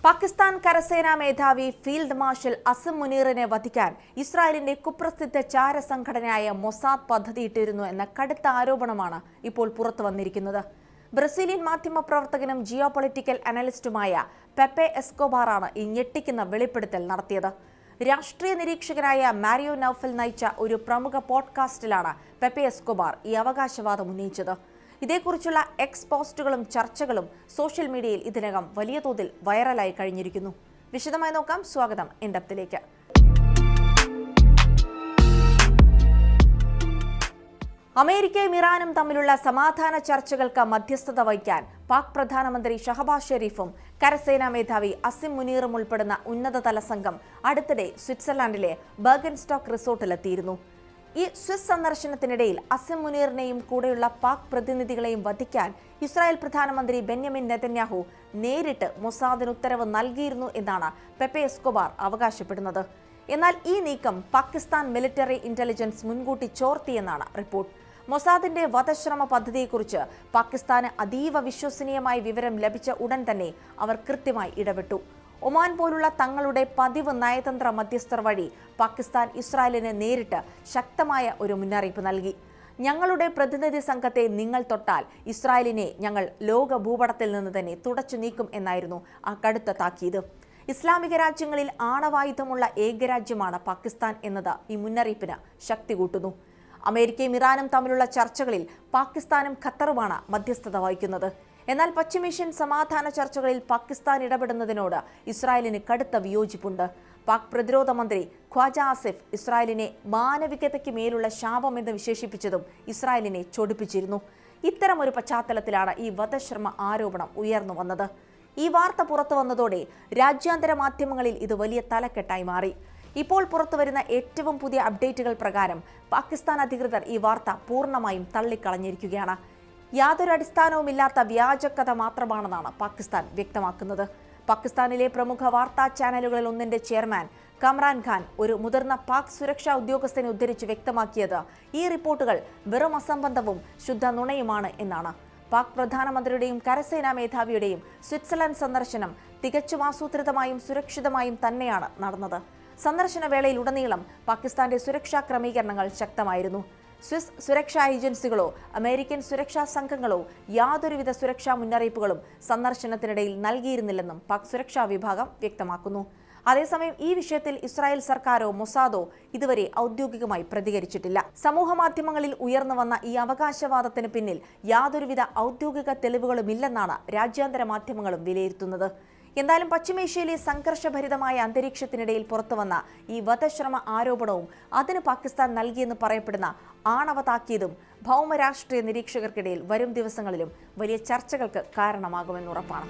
പാകിസ്ഥാൻ കരസേനാ മേധാവി field marshal Asim മുനീറിനെ വധിക്കാൻ ഇസ്രായേലിന്റെ കുപ്രസിദ്ധ ചാരസംഘടനയായ മൊസാദ് പദ്ധതിയിട്ടിരുന്നു എന്ന കടുത്ത ആരോപണമാണ് ഇപ്പോൾ പുറത്തു വന്നിരിക്കുന്നത്. ബ്രസീലിയൻ മാധ്യമപ്രവർത്തകനും ജിയോ പൊളിറ്റിക്കൽ അനലിസ്റ്റുമായ പെപ്പെ എസ്കോബാറാണ് ഈ ഞെട്ടിക്കുന്ന വെളിപ്പെടുത്തൽ നടത്തിയത്. രാഷ്ട്രീയ നിരീക്ഷകനായ മാരിയോ നൌഫൽ നയിച്ച ഒരു പ്രമുഖ പോഡ്കാസ്റ്റിലാണ് പെപ്പെ എസ്കോബാർ ഈ അവകാശവാദം ഉന്നയിച്ചത്. ഇതേക്കുറിച്ചുള്ള എക്സ് പോസ്റ്റുകളും ചർച്ചകളും സോഷ്യൽ മീഡിയയിൽ ഇതിനകം വലിയ തോതിൽ വൈറലായി കഴിഞ്ഞിരിക്കുന്നു. വിശദമായി നോക്കാം. സ്വാഗതം ഇൻഡെപ്തിലേക്ക്. അമേരിക്കയും ഇറാനും തമ്മിലുള്ള സമാധാന ചർച്ചകൾക്ക് മധ്യസ്ഥത വഹിക്കാൻ പാക് പ്രധാനമന്ത്രി ഷഹബാസ് ഷെരീഫും കരസേനാ മേധാവി അസിം മുനീറും ഉൾപ്പെടുന്ന ഉന്നതതല സംഘം അടുത്തിടെ സ്വിറ്റ്സർലാൻഡിലെ ബർഗൻസ്റ്റോക്ക് റിസോർട്ടിലെത്തിയിരുന്നു. ഈ സ്വിസ് സന്ദർശനത്തിനിടയിൽ അസിം മുനീറിനെയും കൂടെയുള്ള പാക് പ്രതിനിധികളെയും വധിക്കാൻ ഇസ്രായേൽ പ്രധാനമന്ത്രി ബെന്യാമിൻ നെതന്യാഹു നേരിട്ട് മൊസാദിന് ഉത്തരവ് നൽകിയിരുന്നു എന്നാണ് പെപ്പെ എസ്കോബാർ അവകാശപ്പെടുന്നത്. എന്നാൽ ഈ നീക്കം പാകിസ്ഥാൻ മിലിറ്ററി ഇന്റലിജൻസ് മുൻകൂട്ടി ചോർത്തിയെന്നാണ് റിപ്പോർട്ട്. മൊസാദിന്റെ വധശ്രമ പദ്ധതിയെക്കുറിച്ച് പാകിസ്ഥാന് അതീവ വിശ്വസനീയമായ വിവരം ലഭിച്ച ഉടൻ തന്നെ അവർ കൃത്യമായി ഇടപെട്ടു. ഒമാൻ പോലുള്ള തങ്ങളുടെ പതിവ് നയതന്ത്ര മധ്യസ്ഥർ വഴി പാകിസ്ഥാൻ ഇസ്രായേലിന് നേരിട്ട് ശക്തമായ ഒരു മുന്നറിയിപ്പ് നൽകി. ഞങ്ങളുടെ പ്രതിനിധി സംഘത്തെ നിങ്ങൾ തൊട്ടാൽ ഇസ്രായേലിനെ ഞങ്ങൾ ലോക ഭൂപടത്തിൽ നിന്ന് തന്നെ തുടച്ചു നീക്കും എന്നായിരുന്നു ആ കടുത്ത താക്കീത്. ഇസ്ലാമിക രാജ്യങ്ങളിൽ ആണവായുധമുള്ള ഏകരാജ്യമാണ് പാകിസ്ഥാൻ എന്നത് ഈ മുന്നറിയിപ്പിന് ശക്തി കൂട്ടുന്നു. അമേരിക്കയും ഇറാനും തമ്മിലുള്ള ചർച്ചകളിൽ പാകിസ്ഥാനും ഖത്തറുമാണ് മധ്യസ്ഥത വഹിക്കുന്നത്. എന്നാൽ പശ്ചിമേഷ്യൻ സമാധാന ചർച്ചകളിൽ പാകിസ്ഥാൻ ഇടപെടുന്നതിനോട് ഇസ്രായേലിന് കടുത്ത വിയോജിപ്പുണ്ട്. പാക് പ്രതിരോധ മന്ത്രി ഖ്വാജ ആസിഫ് ഇസ്രായേലിനെ മാനവികതയ്ക്ക് മേലുള്ള ശാപമെന്ന് വിശേഷിപ്പിച്ചതും ഇസ്രായേലിനെ ചൊടിപ്പിച്ചിരുന്നു. ഇത്തരം ഒരു പശ്ചാത്തലത്തിലാണ് ഈ വധശ്രമ ആരോപണം ഉയർന്നു വന്നത്. ഈ വാർത്ത പുറത്തു വന്നതോടെ രാജ്യാന്തര മാധ്യമങ്ങളിൽ ഇത് വലിയ തലക്കെട്ടായി മാറി. ഇപ്പോൾ പുറത്തുവരുന്ന ഏറ്റവും പുതിയ അപ്ഡേറ്റുകൾ പ്രകാരം പാകിസ്ഥാൻ അധികൃതർ ഈ വാർത്ത പൂർണ്ണമായും തള്ളിക്കളഞ്ഞിരിക്കുകയാണ്. യാതൊരു അടിസ്ഥാനവുമില്ലാത്ത വ്യാജക്കഥ മാത്രമാണെന്നാണ് പാകിസ്ഥാൻ വ്യക്തമാക്കുന്നത്. പാകിസ്ഥാനിലെ പ്രമുഖ വാർത്താ ചാനലുകളിൽ ഒന്നിന്റെ ചെയർമാൻ കമ്രാൻ ഖാൻ ഒരു മുതിർന്ന പാക് സുരക്ഷാ ഉദ്യോഗസ്ഥനെ ഉദ്ധരിച്ച് വ്യക്തമാക്കിയത് ഈ റിപ്പോർട്ടുകൾ വെറും അസംബന്ധവും ശുദ്ധ നുണയുമാണ് എന്നാണ്. പാക് പ്രധാനമന്ത്രിയുടെയും കരസേനാ മേധാവിയുടെയും സ്വിറ്റ്സർലൻഡ് സന്ദർശനം തികച്ചും ആസൂത്രിതമായും സുരക്ഷിതമായും തന്നെയാണ് നടന്നത്. സന്ദർശന വേളയിലുടനീളം പാകിസ്ഥാന്റെ സുരക്ഷാ ക്രമീകരണങ്ങൾ ശക്തമായിരുന്നു. സ്വിസ് സുരക്ഷാ ഏജൻസികളോ അമേരിക്കൻ സുരക്ഷാ സംഘങ്ങളോ യാതൊരുവിധ സുരക്ഷാ മുന്നറിയിപ്പുകളും സന്ദർശനത്തിനിടയിൽ നൽകിയിരുന്നില്ലെന്നും പാക് സുരക്ഷാ വിഭാഗം വ്യക്തമാക്കുന്നു. അതേസമയം ഈ വിഷയത്തിൽ ഇസ്രായേൽ സർക്കാരോ മൊസാദോ ഇതുവരെ ഔദ്യോഗികമായി പ്രതികരിച്ചിട്ടില്ല. സമൂഹ മാധ്യമങ്ങളിൽ ഉയർന്നു വന്ന ഈ അവകാശവാദത്തിന് പിന്നിൽ യാതൊരുവിധ ഔദ്യോഗിക തെളിവുകളുമില്ലെന്നാണ് രാജ്യാന്തര മാധ്യമങ്ങളും വിലയിരുത്തുന്നത്. എന്തായാലും പശ്ചിമേഷ്യയിലെ സംഘർഷഭരിതമായ അന്തരീക്ഷത്തിനിടയിൽ പുറത്തുവന്ന ഈ വധശ്രമ ആരോപണവും അതിന് പാകിസ്ഥാൻ നൽകിയെന്ന് പറയപ്പെടുന്ന ആണവ താക്കീതും ഭൗമരാഷ്ട്രീയ നിരീക്ഷകർക്കിടയിൽ വരും ദിവസങ്ങളിലും വലിയ ചർച്ചകൾക്ക് കാരണമാകുമെന്നുറപ്പാണ്.